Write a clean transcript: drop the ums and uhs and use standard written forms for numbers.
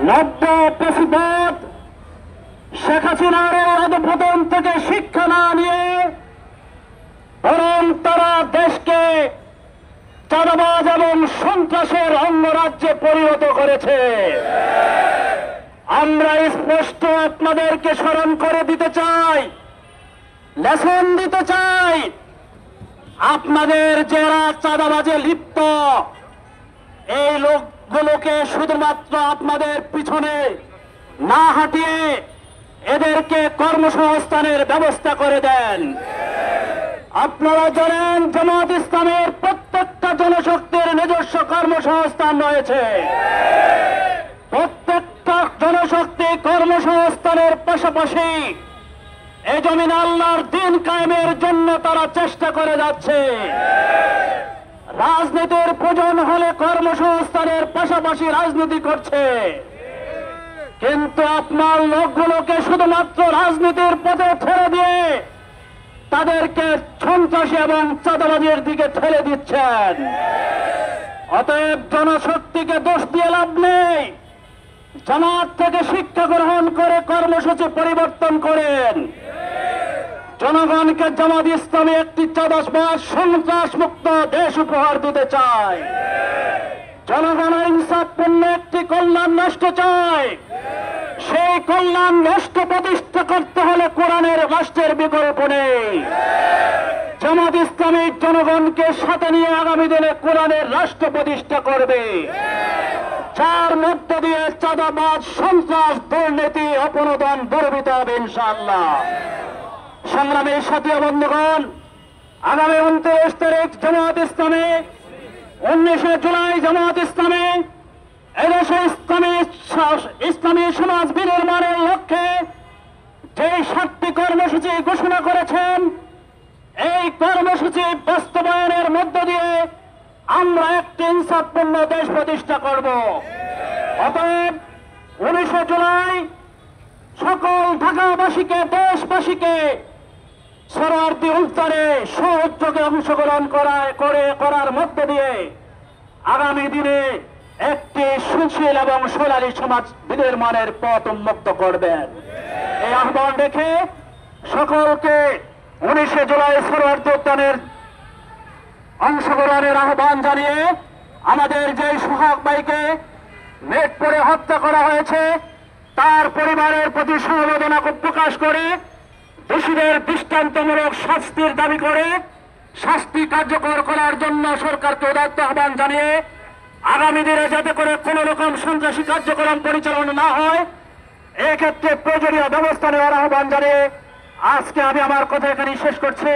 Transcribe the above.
নব্য ফ্যাসিবাদ শেখ হাসিনার অধঃপতন থেকে শিক্ষা না নিয়ে বরং তারা দেশকে চাঁদাবাজ এবং সন্ত্রাসের অঙ্গরাজ্যে পরিণত করেছে। আমরা স্পষ্ট আপনাদেরকে স্মরণ করে দিতে চাই, লেসন দিতে চাই, আপনাদের যারা চাঁদাবাজে লিপ্ত এই লোকগুলোকে শুধুমাত্র আপনাদের পিছনে না হাঁটিয়ে এদেরকে কর্মসংস্থানের ব্যবস্থা করে দেন। আপনারা জানেন জামাত ইসলামের প্রত্যেকটা জনশক্তির নিজস্ব কর্মসংস্থান রয়েছে। প্রত্যেকটা জনশক্তি কর্মসংস্থানের পাশাপাশি এই জমিন আল্লাহর দিন কায়েমের জন্য তারা চেষ্টা করে যাচ্ছে। রাজনীতির প্রয়োজন হলে কর্মসংস্থানের পাশাপাশি রাজনীতি করছে, কিন্তু আপনার লোকগুলোকে শুধুমাত্র রাজনীতির পথে ঠেলে দিয়ে তাদেরকে সন্ত্রাসী এবং চাঁদাবাজির দিকে ঠেলে দিচ্ছেন। অতএব জনশক্তিকে দোষ দিয়ে লাভ নেই। জামাত থেকে শিক্ষা গ্রহণ করে কর্মসূচি পরিবর্তন করেন। জনগণকে জামাত ইসলামী একটি চাঁদাবাজ সন্ত্রাস মুক্ত দেশ উপহার দিতে চায়। জনগণ ইনসাফপূর্ণ একটি কল্যাণ রাষ্ট্র চায়। সেই কল্যাণ রাষ্ট্র প্রতিষ্ঠা করতে হলে কোরআনের রাষ্ট্রের বিকল্প নেই। জামাত ইসলামী জনগণকে সাথে নিয়ে আগামী দিনে কোরআনের রাষ্ট্র প্রতিষ্ঠা করবে, যার মধ্য দিয়ে চাঁদাবাজ সন্ত্রাস দুর্নীতি অপরাধ দূরীভূত হবে ইনশাআল্লাহ। সংগ্রামী সাথী বন্ধুগণ, আগামী 29 তারিখ জামাত ইসলামী, 19 জুলাই জামাত ইসলামী এদেশে ইসলামী সমাজ বিনির্মাণের লক্ষ্যে যে 7টি কর্মসূচি ঘোষণা করেছেন, এই কর্মসূচি বাস্তবায়নের মধ্য দিয়ে আমরা একটি ইনসাফপূর্ণ দেশ প্রতিষ্ঠা করব। অতএব 19 জুলাই সকল ঢাকাবাসীকে, দেশবাসীকে শরণার্থী উত্তরে সহযোগে অংশগ্রহণ করার মধ্য দিয়ে আগামী দিনে একটি সুশীল এবং সোনালী সমাজ বিনির্মাণের পথ উন্মুক্ত করবেন। এই আহ্বান রেখে সকলকে 19 জুলাই শরণার্থী উত্তরের অংশগ্রহণের আহ্বান জানিয়ে আমাদের যে সোহাগ ভাইকে মেটপুরে হত্যা করা হয়েছে তার পরিবারের প্রতি সমবেদনা প্রকাশ করে দোষীদের দৃষ্টান্তমূলক শাস্তির দাবি করে শাস্তি কার্যকর করার জন্য সরকারকে উদাত্ত আহ্বান জানিয়ে আগামী দিনে যাতে করে কোন রকম সন্ত্রাসী কার্যক্রম পরিচালনা না হয় এক্ষেত্রে প্রয়োজনীয় ব্যবস্থা নেওয়ার আহ্বান জানিয়ে আজকে আমি আমার কথা এখানে শেষ করছি।